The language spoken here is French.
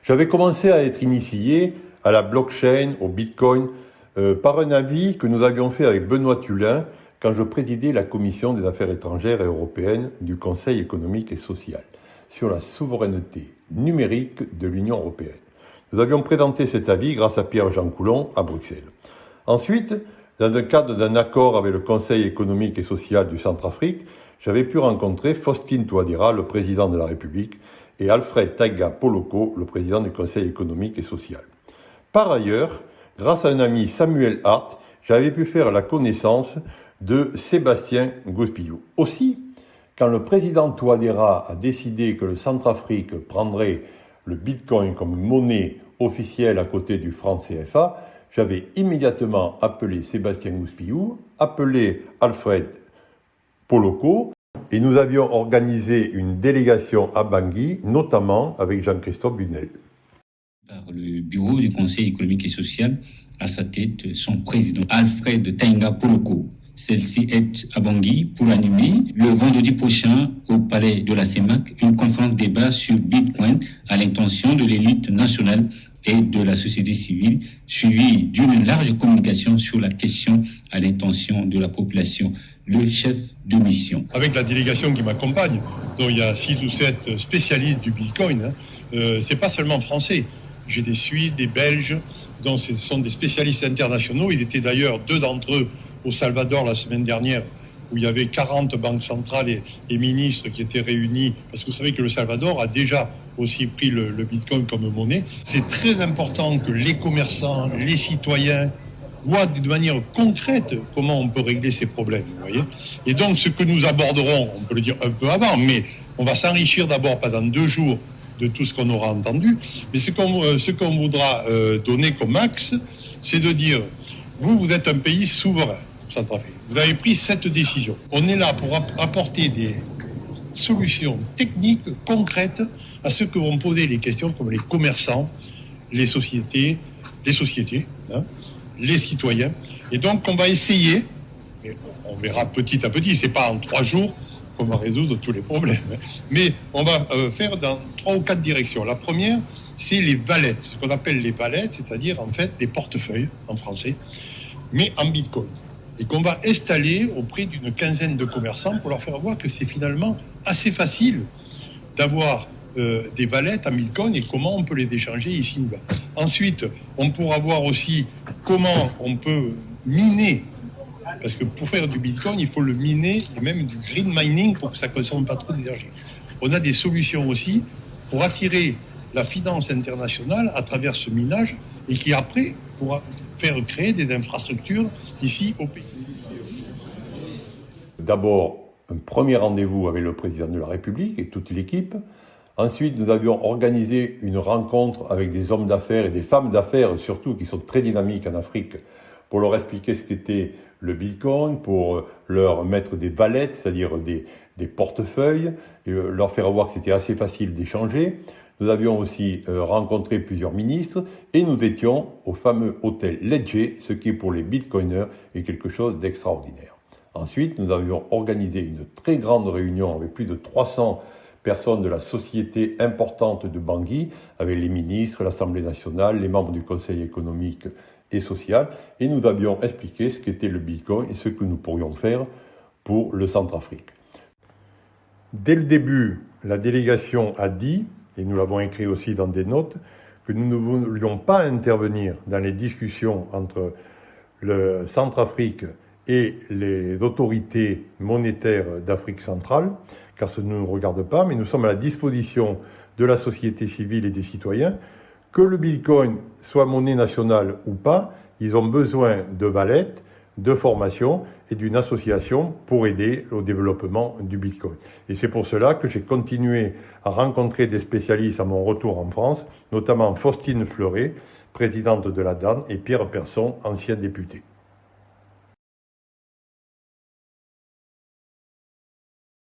J'avais commencé à être initié à la blockchain, au bitcoin, par un avis que nous avions fait avec Benoît Thulin quand je présidais la commission des affaires étrangères et européennes du Conseil économique et social sur la souveraineté numérique de l'Union européenne. Nous avions présenté cet avis grâce à Pierre-Jean Coulon à Bruxelles. Ensuite, dans le cadre d'un accord avec le Conseil économique et social du Centrafrique, j'avais pu rencontrer Faustin Touadéra, le président de la République, et Alfred Taiga Poloko, le président du Conseil économique et social. Par ailleurs, grâce à un ami Samuel Hart, j'avais pu faire la connaissance de Sébastien Gouspillou. Aussi, quand le président Touadéra a décidé que le Centrafrique prendrait le Bitcoin comme monnaie officielle à côté du franc CFA, j'avais immédiatement appelé Sébastien Gouspillou, appelé Alfred Poloko, et nous avions organisé une délégation à Bangui, notamment avec Jean-Christophe Bunel. Par le bureau du Conseil économique et social, à sa tête, son président Alfred Taiga Poloko. Celle-ci est à Bangui pour animer le vendredi prochain au palais de la CEMAC une conférence débat sur Bitcoin à l'intention de l'élite nationale et de la société civile, suivie d'une large communication sur la question à l'intention de la population. Le chef de mission. Avec la délégation qui m'accompagne, dont il y a 6 ou 7 spécialistes du Bitcoin, c'est pas seulement français. J'ai des Suisses, des Belges, dont ce sont des spécialistes internationaux. Ils étaient d'ailleurs 2 d'entre eux au Salvador la semaine dernière, où il y avait 40 banques centrales et ministres qui étaient réunis, parce que vous savez que le Salvador a déjà aussi pris le Bitcoin comme monnaie. C'est très important que les commerçants, les citoyens voient de manière concrète comment on peut régler ces problèmes, vous voyez. Et donc, ce que nous aborderons, on peut le dire un peu avant, mais on va s'enrichir d'abord pendant 2 jours de tout ce qu'on aura entendu. Mais ce qu'on voudra donner comme axe, c'est de dire, vous êtes un pays souverain, Centrafrique. Vous avez pris cette décision. On est là pour apporter des solutions techniques, concrètes, à ceux que vont poser les questions comme les commerçants, les sociétés, les citoyens. Et donc, on va essayer, et on verra petit à petit, c'est pas en 3 jours qu'on va résoudre tous les problèmes, mais on va faire dans 3 ou 4 directions. La première, c'est les wallets, ce qu'on appelle les wallets, c'est-à-dire en fait des portefeuilles en français, mais en Bitcoin. Et qu'on va installer auprès d'une quinzaine de commerçants pour leur faire voir que c'est finalement assez facile d'avoir des wallets en Bitcoin et comment on peut les échanger ici ou là. Ensuite, on pourra voir aussi comment on peut miner, parce que pour faire du Bitcoin, il faut le miner et même du green mining pour que ça ne consomme pas trop d'énergie. On a des solutions aussi pour attirer la finance internationale à travers ce minage et qui après pourra faire créer des infrastructures ici au pays. D'abord, un premier rendez-vous avec le président de la République et toute l'équipe. Ensuite, nous avions organisé une rencontre avec des hommes d'affaires et des femmes d'affaires surtout qui sont très dynamiques en Afrique pour leur expliquer ce qu'était le Bitcoin, pour leur mettre des wallets, c'est-à-dire des portefeuilles, et leur faire voir que c'était assez facile d'échanger. Nous avions aussi rencontré plusieurs ministres et nous étions au fameux hôtel Ledger, ce qui pour les bitcoiners est quelque chose d'extraordinaire. Ensuite, nous avions organisé une très grande réunion avec plus de 300 personnes de la société importante de Bangui, avec les ministres, l'Assemblée nationale, les membres du Conseil économique et social, et nous avions expliqué ce qu'était le Bitcoin et ce que nous pourrions faire pour le Centrafrique. Dès le début, la délégation a dit, et nous l'avons écrit aussi dans des notes, que nous ne voulions pas intervenir dans les discussions entre le Centrafrique et les autorités monétaires d'Afrique centrale, car ça ne nous regarde pas, mais nous sommes à la disposition de la société civile et des citoyens. Que le Bitcoin soit monnaie nationale ou pas, ils ont besoin de wallets, de formation et d'une association pour aider au développement du Bitcoin. Et c'est pour cela que j'ai continué à rencontrer des spécialistes à mon retour en France, notamment Faustine Fleuret, présidente de la DAN, et Pierre Persson, ancien député.